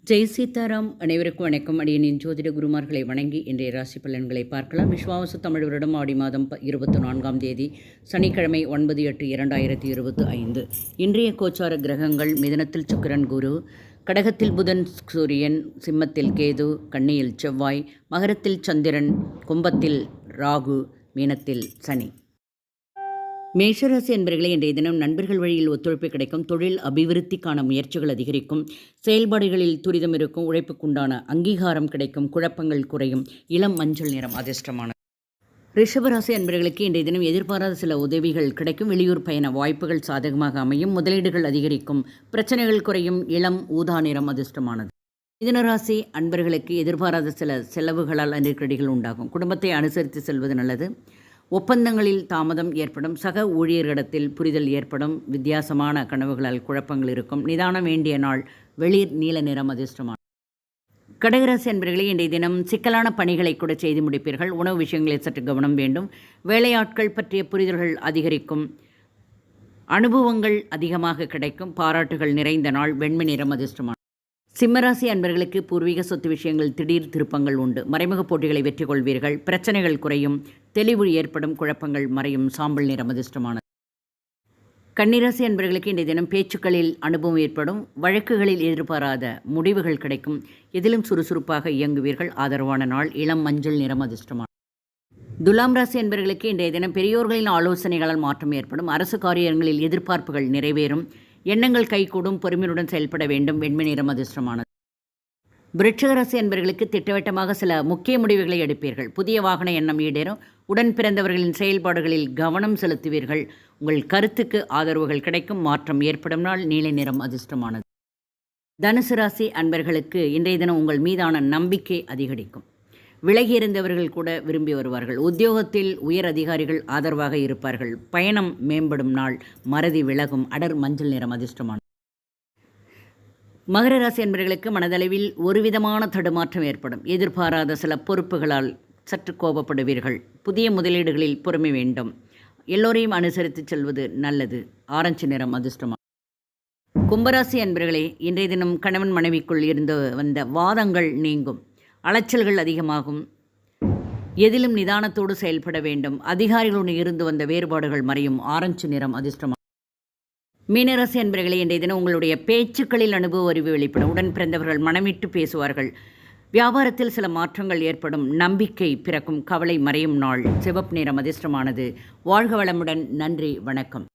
ஜெய் சீதாராம். அனைவருக்கும் வணக்கம். அடியனின் ஜோதிட குருமார்களை வணங்கி இன்றைய ராசி பலன்களை பார்க்கலாம். விஸ்வாவசு தமிழ் வருடம் ஆடி மாதம் 24ஆம் தேதி சனிக்கிழமை 9/8/2025. இன்றைய கோச்சார கிரகங்கள்: மிதனத்தில் சுக்கிரன் குரு, கடகத்தில் புதன் சூரியன், சிம்மத்தில் கேது, கன்னியில் செவ்வாய், மகரத்தில் சந்திரன், கும்பத்தில் ராகு, மீனத்தில் சனி. மேஷராசி என்பவர்களே, இன்றைய தினம் நண்பர்கள் வழியில் ஒத்துழைப்பு கிடைக்கும். தொழில் அபிவிருத்திக்கான முயற்சிகள் அதிகரிக்கும். செயல்பாடுகளில் துரிதம் இருக்கும். உழைப்புக்குண்டான அங்கீகாரம் கிடைக்கும். குழப்பங்கள் குறையும். இளம் மஞ்சள் நிறம் அதிர்ஷ்டமானது. ரிஷபராசி அன்பர்களுக்கு இன்றைய தினம் எதிர்பாராத சில உதவிகள் கிடைக்கும். வெளியூர் பயண வாய்ப்புகள் சாதகமாக அமையும். முதலீடுகள் அதிகரிக்கும். பிரச்சனைகள் குறையும். இளம் ஊதா நிறம் அதிர்ஷ்டமானது. மிதுனராசி அன்பர்களுக்கு எதிர்பாராத சில செலவுகளால் நெருக்கடிகள் உண்டாகும். குடும்பத்தை அனுசரித்து செல்வது நல்லது. ஒப்பந்தங்களில் தாமதம் ஏற்படும். சக ஊழியர்களிடத்தில் புரிதல் ஏற்படும். வித்தியாசமான கனவுகளால் குழப்பங்கள் இருக்கும். நிதானம் வேண்டிய நாள். வெளிர் நீல நிறம் அதிர்ஷ்டமான. கடகராசி என்பவர்களே, இன்றைய தினம் சிக்கலான பணிகளை கூட செய்து முடிப்பீர்கள். உணவு விஷயங்களில் சற்று கவனம் வேண்டும். வேலையாட்கள் பற்றிய புரிதல்கள் அதிகரிக்கும். அனுபவங்கள் அதிகமாக கிடைக்கும். பாராட்டுகள் நிறைந்த நாள். வெண்மை நிறம் அதிர்ஷ்டமான. சிம்மராசி அன்பர்களுக்கு பூர்வீக சொத்து விஷயங்கள் திடீர் திருப்பங்கள் உண்டு. மறைமுக போட்டிகளை வெற்றி கொள்வீர்கள். பிரச்சனைகள் குறையும். தெளிவு ஏற்படும். குழப்பங்கள் மறையும். சாம்பல் நிறம் அதிர்ஷ்டமானது. கன்னிராசி அன்பர்களுக்கு இன்றைய தினம் பேச்சுக்களில் அனுபவம் ஏற்படும். வழக்குகளில் எதிர்பாராத முடிவுகள் கிடைக்கும். எதிலும் சுறுசுறுப்பாக இயங்குவீர்கள். ஆதரவான நாள். இளம் மஞ்சள் நிறம் அதிர்ஷ்டமானது. துலாம் ராசி என்பவர்களுக்கு இன்றைய தினம் பெரியோர்களின் ஆலோசனைகளால் மாற்றம் ஏற்படும். அரசு காரியங்களில் எதிர்பார்ப்புகள் நிறைவேறும். எண்ணங்கள் கைகூடும். பொறுமையுடன் செயல்பட வேண்டும். வெண்மை நிறம் அதிர்ஷ்டமானது. விருச்சிக ராசி என்பவர்களுக்கு திட்டவட்டமாக சில முக்கிய முடிவுகளை எடுப்பீர்கள். புதிய வாகன எண்ணம் ஈடேறும். உடன் பிறந்தவர்களின் செயல்பாடுகளில் கவனம் செலுத்துவீர்கள். உங்கள் கருத்துக்கு ஆதரவுகள் கிடைக்கும். மாற்றம் ஏற்படும் நாள். நீல நிறம் அதிர்ஷ்டமானது. தனுசு ராசி அன்பர்களுக்கு இன்றைய தினம் உங்கள் மீதான நம்பிக்கை அதிகரிக்கும். விலகி இருந்தவர்கள் கூட விரும்பி வருவார்கள். உத்தியோகத்தில் உயர் அதிகாரிகள் ஆதரவாக இருப்பார்கள். பயணம் மேம்படும் நாள். மறதி விலகும். அடர் மஞ்சள் நிறம் அதிர்ஷ்டமான. மகர ராசி என்பவர்களுக்கு மனதளவில் ஒருவிதமான தடுமாற்றம் ஏற்படும். எதிர்பாராத சில பொறுப்புகளால் சற்று கோபப்படுவீர்கள். புதிய முதலீடுகளில் பொறுமை வேண்டும். எல்லோரையும் அனுசரித்து செல்வது நல்லது. ஆரஞ்சு நிறம் அதிர்ஷ்டமான. கும்பராசி என்பவர்களே, இன்றைய தினம் கணவன் மனைவிக்குள் இருந்து வந்த வாதங்கள் நீங்கும். அலைச்சல்கள் அதிகமாகும். எதிலும் நிதானத்தோடு செயல்பட வேண்டும். அதிகாரிகளுடன் இருந்து வந்த வேறுபாடுகள் மறையும். ஆரஞ்சு நிறம் அதிர்ஷ்டமான. மீனராசி என்பவர்களே, இன்றைய தினம் உங்களுடைய பேச்சுக்களில் அனுபவ அறிவு வெளிப்படும். உடன் பிறந்தவர்கள் மனமிட்டு பேசுவார்கள். வியாபாரத்தில் சில மாற்றங்கள் ஏற்படும். நம்பிக்கை பிறக்கும். கவலை மறையும் நாள். சிவப்பு நிறம் அதிர்ஷ்டமானது. வாழ்க வளமுடன். நன்றி, வணக்கம்.